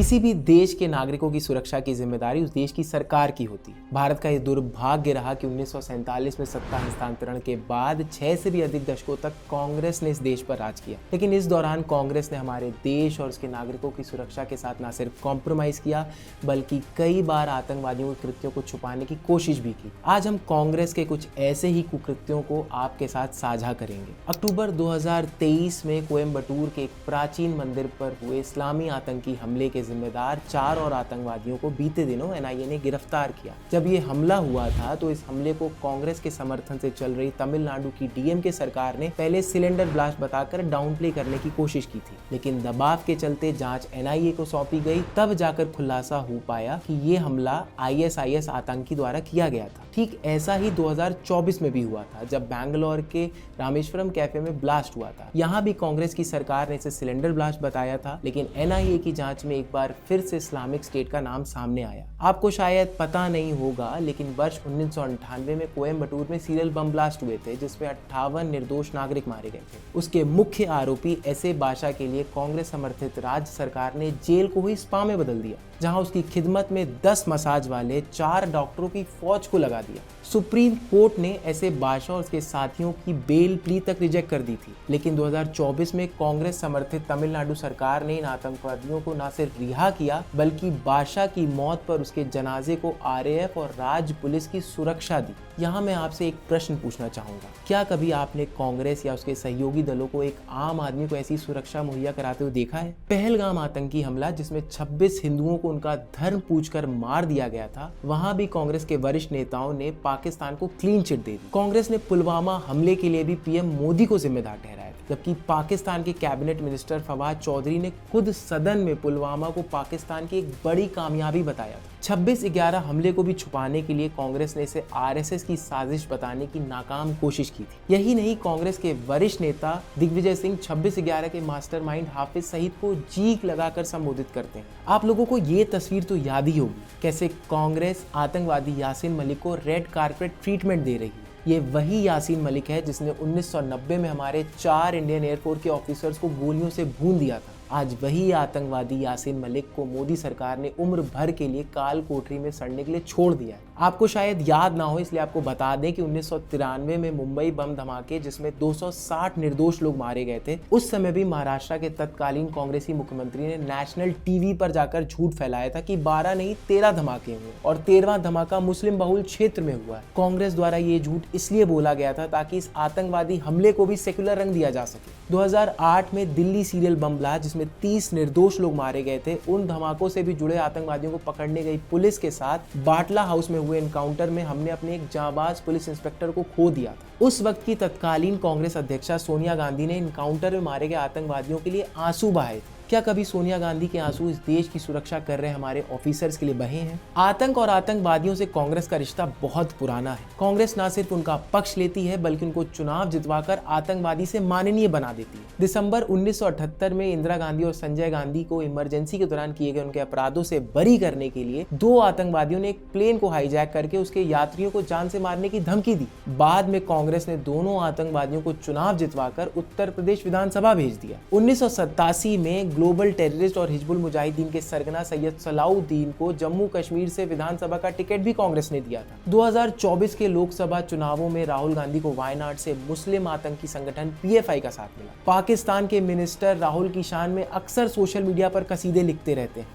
किसी भी देश के नागरिकों की सुरक्षा की जिम्मेदारी उस देश की सरकार की होती है। भारत का ये दुर्भाग्य रहा कि 1947 में सत्ता हस्तांतरण के बाद 6 से भी अधिक दशकों तक कांग्रेस ने इस देश पर राज किया। लेकिन इस दौरान कांग्रेस ने हमारे देश और उसके नागरिकों की सुरक्षा के साथ न सिर्फ कॉम्प्रोमाइज किया बल्कि कई बार आतंकवादियों के कृत्यों को छुपाने की कोशिश भी की। आज हम कांग्रेस के कुछ ऐसे ही कुकृत्यों को आपके साथ साझा करेंगे। अक्टूबर 2023 में कोयम्बटूर के एक प्राचीन मंदिर पर हुए इस्लामी आतंकी हमले के जिम्मेदार 4 और आतंकवादियों को बीते दिनों एनआईए ने गिरफ्तार किया। जब ये हमला हुआ था तो इस हमले को कांग्रेस के समर्थन से चल रही तमिलनाडु की डीएमके सरकार ने पहले सिलेंडर ब्लास्ट बताकर डाउन प्ले करने की कोशिश की थी, लेकिन दबाव के चलते जांच एनआईए को सौंपी गई। तब जाकर खुलासा हो पाया कि ये हमला आईएसआईएस आतंकी द्वारा किया गया था। ठीक ऐसा ही 2024 में भी हुआ था जब बैंगलोर के रामेश्वरम कैफे में ब्लास्ट हुआ था। यहाँ भी कांग्रेस की सरकार ने इसे सिलेंडर ब्लास्ट बताया था, लेकिन एनआईए की जांच में एक बार फिर से इस्लामिक स्टेट का नाम सामने आया। आपको शायद पता नहीं होगा, लेकिन वर्ष 1998 में कोयम्बटूर में सीरियल बम ब्लास्ट हुए थे जिसमें 58 निर्दोष नागरिक मारे गए थे। उसके मुख्य आरोपी एसए बाशा के लिए कांग्रेस समर्थित राज्य सरकार ने जेल को ही स्पा में बदल दिया, जहां उसकी खिदमत में 10 मसाज वाले 4 डॉक्टरों की फौज को लगा दिया। सुप्रीम कोर्ट ने ऐसे बादशाह और उसके साथियों की बेल प्ली तक रिजेक्ट कर दी थी, लेकिन 2024 में कांग्रेस समर्थित तमिलनाडु सरकार ने इन आतंकवादियों को न सिर्फ रिहा किया बल्कि बादशाह की मौत पर उसके जनाजे को आरएएफ और राज्य पुलिस की सुरक्षा दी। यहाँ मैं आपसे एक प्रश्न पूछना चाहूंगा, क्या कभी आपने कांग्रेस या उसके सहयोगी दलों को एक आम आदमी को ऐसी सुरक्षा मुहैया कराते हुए देखा है? पहलगाम आतंकी हमला जिसमें 26 हिंदुओं को उनका धर्म पूछकर मार दिया गया था, वहां भी कांग्रेस के वरिष्ठ नेताओं ने पाकिस्तान को क्लीन चिट दे दी। कांग्रेस ने पुलवामा हमले के लिए भी पीएम मोदी को जिम्मेदार ठहराया, जबकि पाकिस्तान के कैबिनेट मिनिस्टर फवाद चौधरी ने खुद सदन में पुलवामा को पाकिस्तान की एक बड़ी कामयाबी बताया था। 26/11 हमले को भी छुपाने के लिए कांग्रेस ने इसे आरएसएस की साजिश बताने की नाकाम कोशिश की थी। यही नहीं, कांग्रेस के वरिष्ठ नेता दिग्विजय सिंह 26/11 के मास्टरमाइंड हाफिज सईद को चीख लगाकर संबोधित करते हैं। आप लोगों को ये तस्वीर तो याद ही होगी, कैसे कांग्रेस आतंकवादी यासीन मलिक को रेड कारपेट ट्रीटमेंट दे रही है। ये वही यासीन मलिक है जिसने 1990 में हमारे 4 इंडियन एयरफोर्स के ऑफिसर्स को गोलियों से भून दिया था। आज वही आतंकवादी यासीन मलिक को मोदी सरकार ने उम्र भर के लिए काल कोठरी में सड़ने के लिए छोड़ दिया है। आपको शायद याद ना हो, इसलिए आपको बता दें कि 1993 में मुंबई बम धमाके जिसमें 260 निर्दोष लोग मारे गए थे, उस समय भी महाराष्ट्र के तत्कालीन कांग्रेसी मुख्यमंत्री ने नेशनल टीवी पर जाकर झूठ फैलाया था कि 12 नहीं 13 धमाके हुए और 13वां धमाका मुस्लिम बहुल क्षेत्र में हुआ है। कांग्रेस द्वारा ये झूठ इसलिए बोला गया था ताकि इस आतंकवादी हमले को भी सेक्युलर रंग दिया जा सके। 2008 में दिल्ली सीरियल बम ब्लास्ट जिसमें 30 निर्दोष लोग मारे गए थे, उन धमाकों से भी जुड़े आतंकवादियों को पकड़ने गई पुलिस के साथ बाटला हाउस में हुए एनकाउंटर में हमने अपने एक जांबाज पुलिस इंस्पेक्टर को खो दिया था। उस वक्त की तत्कालीन कांग्रेस अध्यक्षा सोनिया गांधी ने एनकाउंटर में मारे गए आतंकवादियों के लिए आंसू बहाए थे। क्या कभी सोनिया गांधी के आंसू इस देश की सुरक्षा कर रहे हमारे ऑफिसर्स के लिए बहे हैं? आतंक और आतंकवादियों से कांग्रेस का रिश्ता बहुत पुराना है। कांग्रेस न सिर्फ उनका पक्ष लेती है बल्कि उनको चुनाव जितवाकर आतंकवादी से माननीय बना देती है। दिसंबर 1978 में इंदिरा गांधी और संजय गांधी को इमरजेंसी के दौरान किए गए उनके अपराधों से बरी करने के लिए 2 आतंकवादियों ने एक प्लेन को हाईजैक करके उसके यात्रियों को जान से मारने की धमकी दी। बाद में कांग्रेस ने दोनों आतंकवादियों को चुनाव जितवाकर उत्तर प्रदेश विधानसभा भेज दिया। 1987 में ग्लोबल टेररिस्ट और हिजबुल मुजाहिदीन के सरगना सैयद सलाउद्दीन को जम्मू कश्मीर से विधानसभा का टिकट भी कांग्रेस ने दिया था। 2024 के लोकसभा चुनावों में राहुल गांधी को वायनाड से मुस्लिम आतंकी संगठन पीएफआई का साथ मिला। पाकिस्तान के मिनिस्टर राहुल की शान में अक्सर सोशल मीडिया पर कसीदे लिखते रहते हैं।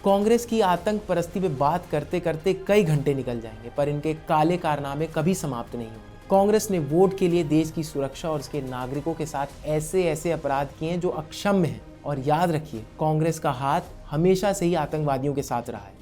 कांग्रेस की आतंक परस्ती पे बात करते करते कई घंटे निकल जाएंगे, पर इनके काले कारनामे कभी समाप्त नहीं होंगे। कांग्रेस ने वोट के लिए देश की सुरक्षा और उसके नागरिकों के साथ ऐसे अपराध किए हैं जो अक्षम्य हैं। और याद रखिए, कांग्रेस का हाथ हमेशा से ही आतंकवादियों के साथ रहा है।